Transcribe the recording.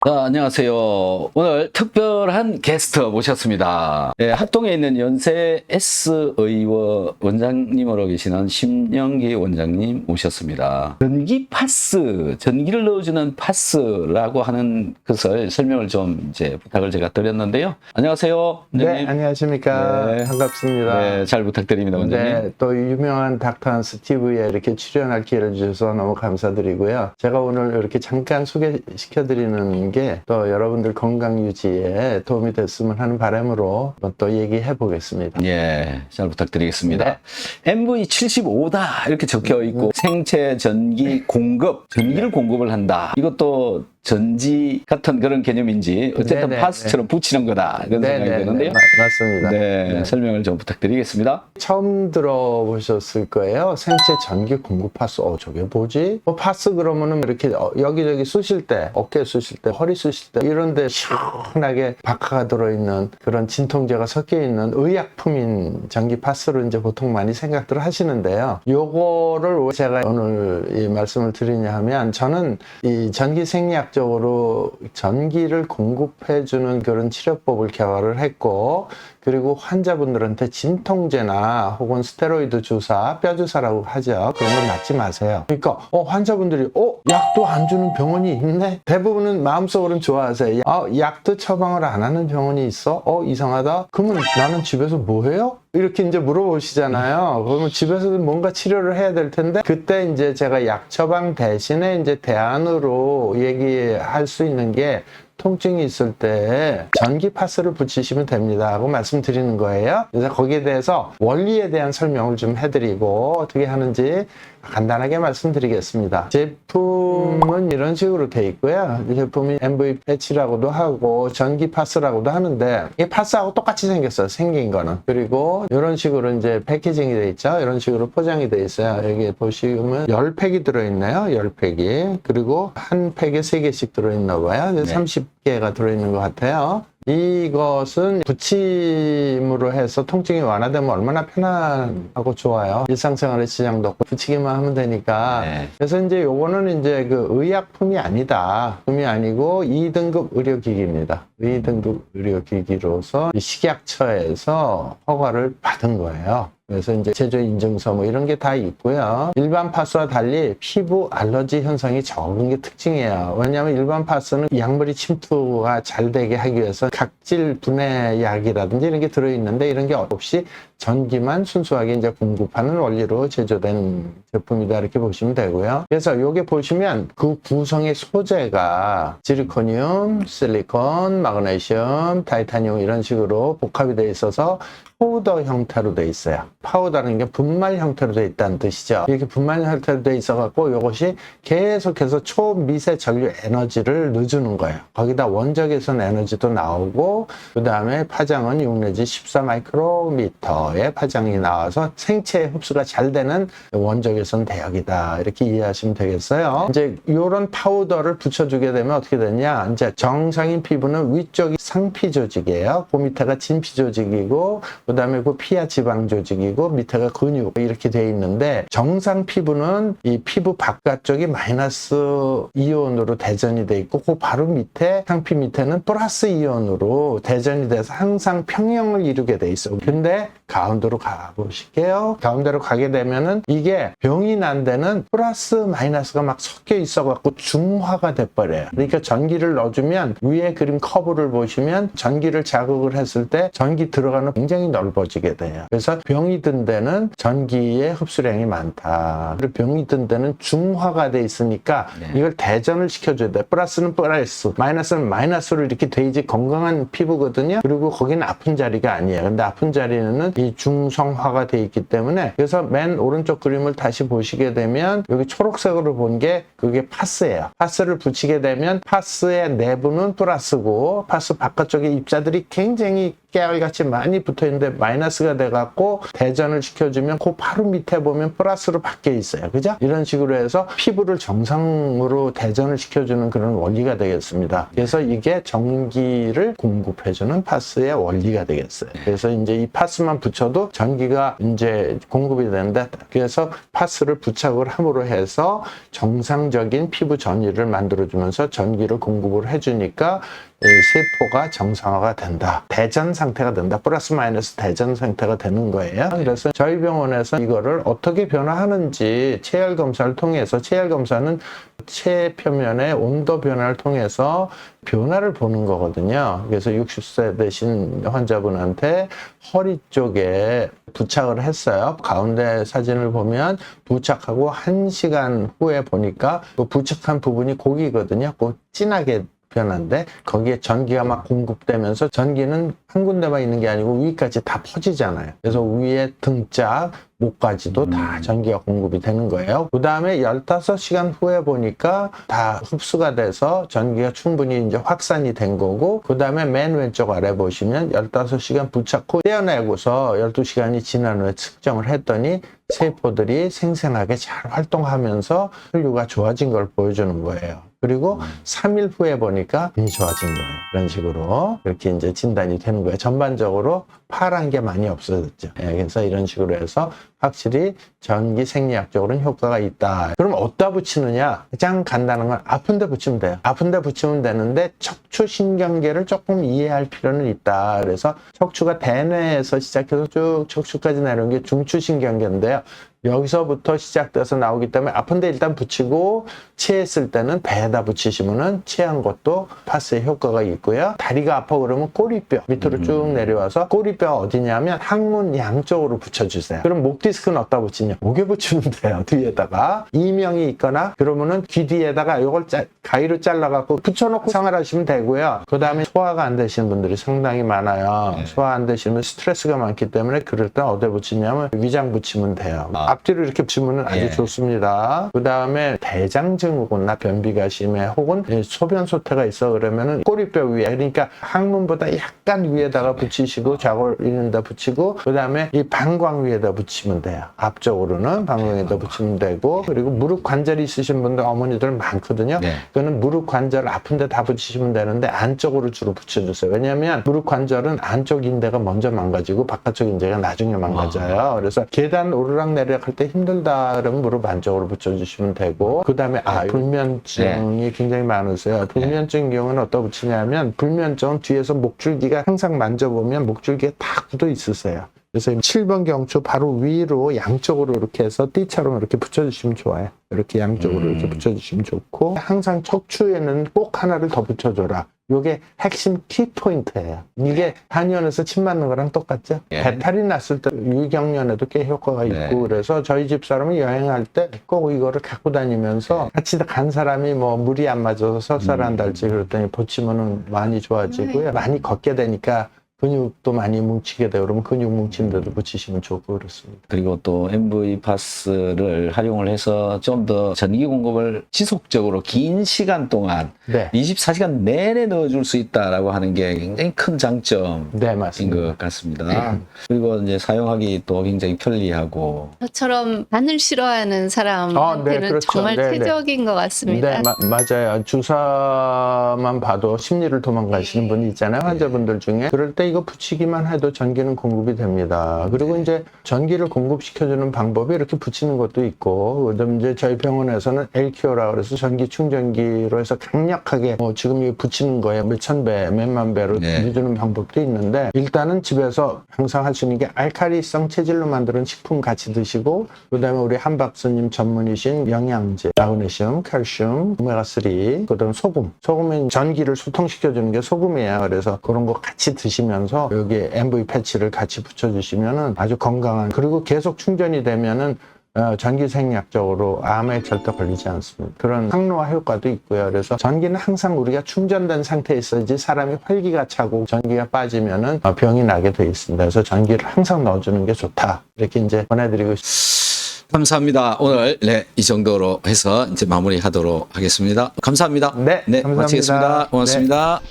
안녕하세요. 오늘 특별한 게스트 모셨습니다. 학동에 있는 연세 S의원 원장님으로 계시는 심영기 원장님 모셨습니다. 전기 파스, 전기를 넣어주는 파스라고 하는 것을 설명을 좀 이제 부탁을 제가 드렸는데요. 안녕하세요, 원장님. 네, 안녕하십니까. 네. 반갑습니다. 네, 잘 부탁드립니다, 원장님. 네, 또 유명한 닥터한스 TV에 이렇게 출연할 기회를 주셔서 너무 감사드리고요. 제가 오늘 이렇게 잠깐 소개시켜드리는 게 또 여러분들 건강 유지에 도움이 됐으면 하는 바람으로 또 얘기해 보겠습니다. 예, 잘 부탁드리겠습니다. 네. MV75다 이렇게 적혀 있고 생체 전기 공급, 전기를 공급을 한다. 이것도 전지 같은 그런 개념인지 어쨌든 네네, 파스처럼 붙이는 거다 이런 생각이 드는데요. 맞습니다. 네, 설명을 좀 부탁드리겠습니다. 처음 들어보셨을 거예요. 생체 전기 공급 파스. 저게 뭐지? 파스 그러면은 이렇게 여기저기 쑤실 때, 어깨 쑤실 때, 허리 쑤실 때 이런 데 시원하게 박하가 들어있는 그런 진통제가 섞여 있는 의약품인 전기 파스로 이제 보통 많이 생각들 하시는데요. 요거를 제가 오늘 이 말씀을 드리냐 하면 저는 이 전기 생리학적으로 전기를 공급해주는 그런 치료법을 개발을 했고, 그리고 환자분들한테 진통제나 혹은 스테로이드 주사, 뼈 주사라고 하죠. 그런 건 맞지 마세요. 그러니까 환자분들이 약도 안 주는 병원이 있네? 대부분은 마음속으로는 좋아하세요. 약도 처방을 안 하는 병원이 있어? 이상하다? 그러면 나는 집에서 뭐 해요? 이렇게 이제 물어보시잖아요. 그러면 집에서도 뭔가 치료를 해야 될 텐데, 그때 이제 제가 약 처방 대신에 이제 대안으로 얘기할 수 있는 게 통증이 있을 때 전기 파스를 붙이시면 됩니다 하고 말씀드리는 거예요. 그래서 거기에 대해서 원리에 대한 설명을 좀 해드리고 어떻게 하는지 간단하게 말씀드리겠습니다. 제품은 이런 식으로 돼 있고요. 이 제품이 MV 패치라고도 하고 전기 파스라고도 하는데, 이 파스하고 똑같이 생겼어요. 생긴 거는. 그리고 이런 식으로 이제 패키징이 돼 있죠. 이런 식으로 포장이 돼 있어요. 여기 보시면 10팩이 들어있네요. 10팩이. 그리고 한 팩에 3개씩 들어있나 봐요. 네. 30개가 들어있는 것 같아요. 이것은 붙임으로 해서 통증이 완화되면 얼마나 편안하고 좋아요. 일상생활에 지장도 없고 붙이기만 하면 되니까. 네. 그래서 이제 요거는 이제 그 의약품이 아니다. 품이 아니고 2등급 의료기기입니다. 2등급 의료기기로서 이 식약처에서 허가를 받은 거예요. 그래서 이제 제조 인증서 뭐 이런 게 다 있고요. 일반 파스와 달리 피부 알러지 현상이 적은 게 특징이에요. 왜냐하면 일반 파스는 약물이 침투가 잘 되게 하기 위해서 각질 분해 약이라든지 이런 게 들어있는데, 이런 게 없이 전기만 순수하게 이제 공급하는 원리로 제조된 제품이다 이렇게 보시면 되고요. 그래서 요게 보시면 그 구성의 소재가 지르코늄, 실리콘, 마그네슘, 타이타늄 이런 식으로 복합이 되어 있어서 파우더 형태로 되어 있어요. 파우더라는 게 분말 형태로 되어 있다는 뜻이죠. 이렇게 분말 형태로 되어 있어 갖고 이것이 계속해서 초미세 전류 에너지를 넣어주는 거예요. 거기다 원적외선 에너지도 나오고, 그 다음에 파장은 6 내지 14 마이크로미터의 파장이 나와서 생체에 흡수가 잘 되는 원적외선 대역이다 이렇게 이해하시면 되겠어요. 이제 이런 파우더를 붙여주게 되면 어떻게 되냐, 이제 정상인 피부는 위쪽이 상피 조직이에요. 그 밑에가 진피 조직이고, 그 다음에 그 피하 지방 조직이고, 밑에가 근육 이렇게 돼 있는데, 정상 피부는 이 피부 바깥쪽이 마이너스 이온으로 대전이 돼 있고, 그 바로 밑에 상피 밑에는 플러스 이온으로 대전이 돼서 항상 평형을 이루게 돼 있어요. 근데 가운데로 가보실게요. 가운데로 가게 되면은 이게 병이 난 데는 플러스 마이너스가 막 섞여 있어 갖고 중화가 돼버려요. 그러니까 전기를 넣어주면 위에 그림 커브를 보시면 전기를 자극을 했을 때 전기 들어가는 굉장히 넓어지게 돼요. 그래서 병이 든 데는 전기의 흡수량이 많다. 그리고 병이 든 데는 중화가 돼 있으니까 이걸 대전을 시켜줘야 돼. 플러스는 플러스, 마이너스는 마이너스로 이렇게 돼야지 건강한 피부거든요. 그리고 거기는 아픈 자리가 아니에요. 근데 아픈 자리는 이 중성화가 돼 있기 때문에, 그래서 맨 오른쪽 그림을 다시 보시게 되면 여기 초록색으로 본 게 그게 파스예요. 파스를 붙이게 되면 파스의 내부는 플러스고 파스 바깥쪽에 입자들이 굉장히 깨알같이 많이 붙어있는데 마이너스가 돼갖고 대전을 시켜주면 그 바로 밑에 보면 플러스로 바뀌어 있어요. 그죠? 이런 식으로 해서 피부를 정상으로 대전을 시켜주는 그런 원리가 되겠습니다. 그래서 이게 전기를 공급해주는 파스의 원리가 되겠어요. 그래서 이제 이 파스만 붙여도 전기가 이제 공급이 되는데, 그래서 파스를 부착을 함으로 해서 정상적인 피부 전이를 만들어주면서 전기를 공급을 해주니까 이 세포가 정상화가 된다. 대전 상태가 된다. 플러스 마이너스 대전 상태가 되는 거예요. 그래서 저희 병원에서 이거를 어떻게 변화하는지 체열 검사를 통해서, 체열 검사는 체 표면의 온도 변화를 통해서 변화를 보는 거거든요. 그래서 60세 되신 환자분한테 허리 쪽에 부착을 했어요. 가운데 사진을 보면 부착하고 1시간 후에 보니까 그 부착한 부분이 고기거든요. 그 진하게 변화인데 거기에 전기가 막 공급되면서, 전기는 한 군데만 있는 게 아니고 위까지 다 퍼지잖아요. 그래서 위에 등짝, 목까지도 다 전기가 공급이 되는 거예요. 그 다음에 15시간 후에 보니까 다 흡수가 돼서 전기가 충분히 이제 확산이 된 거고, 그 다음에 맨 왼쪽 아래 보시면 15시간 부착 후 떼어내고서 12시간이 지난 후에 측정을 했더니 세포들이 생생하게 잘 활동하면서 혈류가 좋아진 걸 보여주는 거예요. 그리고 3일 후에 보니까 눈이 좋아진 거예요. 이런 식으로 이렇게 이제 진단이 되는 거예요. 전반적으로 파란 게 많이 없어졌죠. 그래서 이런 식으로 해서 확실히 전기 생리학적으로는 효과가 있다. 그럼 어디다 붙이느냐? 가장 간단한 건 아픈데 붙이면 돼요. 아픈데 붙이면 되는데 척추신경계를 조금 이해할 필요는 있다. 그래서 척추가 대뇌에서 시작해서 쭉 척추까지 내려오는 게 중추신경계인데요. 여기서부터 시작돼서 나오기 때문에 아픈데 일단 붙이고, 체했을 때는 배에다 붙이시면은 체한 것도 파스의 효과가 있고요. 다리가 아파 그러면 꼬리뼈 밑으로 쭉 내려와서, 꼬리뼈 어디냐면 항문 양쪽으로 붙여주세요. 그럼 목 디스크는 어디다 붙이냐? 목에 붙이면 돼요. 뒤에다가 이명이 있거나 그러면은 귀 뒤에다가 이걸 가위로 잘라갖고 붙여놓고 생활하시면 되고요. 그 다음에 소화가 안 되시는 분들이 상당히 많아요. 소화 안 되시면 스트레스가 많기 때문에 그럴 때 어디에 붙이냐면 위장 붙이면 돼요. 앞뒤로 이렇게 붙이면 아주 좋습니다. 그 다음에 대장증후군이나 변비가 심해 혹은 소변 소태가 있어 그러면은 꼬리뼈 위에, 그러니까 항문보다 약간 위에다가 붙이시고, 좌골 있는 데 붙이고, 그 다음에 이 방광 위에다 붙이면 돼요. 앞쪽으로는 방광에다 붙이면 되고, 그리고 무릎 관절이 있으신 분들, 어머니들 많거든요. 그거는 무릎 관절 아픈 데 다 붙이시면 되는데 안쪽으로 주로 붙여주세요. 왜냐하면 무릎 관절은 안쪽 인대가 먼저 망가지고 바깥쪽 인대가 나중에 망가져요. 그래서 계단 오르락 내리락 할 때 힘들다 그러면 무릎 안쪽으로 붙여주시면 되고, 그 다음에 불면증이 굉장히 많으세요. 불면증 경우는 어디다 붙이냐면, 불면증은 뒤에서 목줄기가 항상 만져보면 목줄기에 다 굳어 있으세요. 그래서 7번 경추 바로 위로 양쪽으로 이렇게 해서 띠처럼 이렇게 붙여주시면 좋아요. 이렇게 양쪽으로 이렇게 붙여주시면 좋고, 항상 척추에는 꼭 하나를 더 붙여줘라. 이게 핵심 키포인트예요. 이게 한의원에서 침 맞는 거랑 똑같죠? 배탈이 났을 때 유경련에도 꽤 효과가 있고, 그래서 저희 집사람은 여행할 때 꼭 이거를 갖고 다니면서, 같이 간 사람이 뭐 물이 안 맞아서 설사한달지 그랬더니 붙이면은 많이 좋아지고요. 많이 걷게 되니까 근육도 많이 뭉치게 되고, 그러면 근육 뭉친 데도 붙이시면 좋고 그렇습니다. 그리고 또 MV 파스를 활용을 해서 좀 더 전기 공급을 지속적으로 긴 시간 동안 24시간 내내 넣어줄 수 있다라고 하는 게 굉장히 큰 장점인 것 같습니다. 그리고 이제 사용하기 또 굉장히 편리하고, 저처럼 바늘 싫어하는 사람한테는 그렇죠. 정말 최적인 것 같습니다. 맞아요. 주사만 봐도 심리를 도망가시는 분이 있잖아요. 환자분들 중에. 그럴 때 이거 붙이기만 해도 전기는 공급이 됩니다. 그리고 이제 전기를 공급시켜주는 방법이 이렇게 붙이는 것도 있고, 그다음 이제 저희 병원에서는 LQ라고 그래서 전기 충전기로 해서 강력하게 지금 이 붙이는 거에 몇천 배, 몇만 배로 해주는 방법도 있는데, 일단은 집에서 항상 할 수 있는 게 알칼리성 체질로 만드는 식품 같이 드시고, 그다음에 우리 한 박사님 전문이신 영양제, 마그네슘, 칼슘, 오메가3, 그다음 소금은 전기를 소통시켜주는 게 소금이에요. 그래서 그런 거 같이 드시면 여기 MV 패치를 같이 붙여주시면 아주 건강한, 그리고 계속 충전이 되면은 전기 생리학적으로 암에 절대 걸리지 않습니다. 그런 항노화 효과도 있고요. 그래서 전기는 항상 우리가 충전된 상태에 있어야지 사람이 활기가 차고 전기가 빠지면은 병이 나게 돼 있습니다. 그래서 전기를 항상 넣어주는 게 좋다. 이렇게 이제 보내드리고 싶습니다. 감사합니다. 오늘 이 정도로 해서 이제 마무리하도록 하겠습니다. 감사합니다. 감사합니다. 마치겠습니다. 고맙습니다.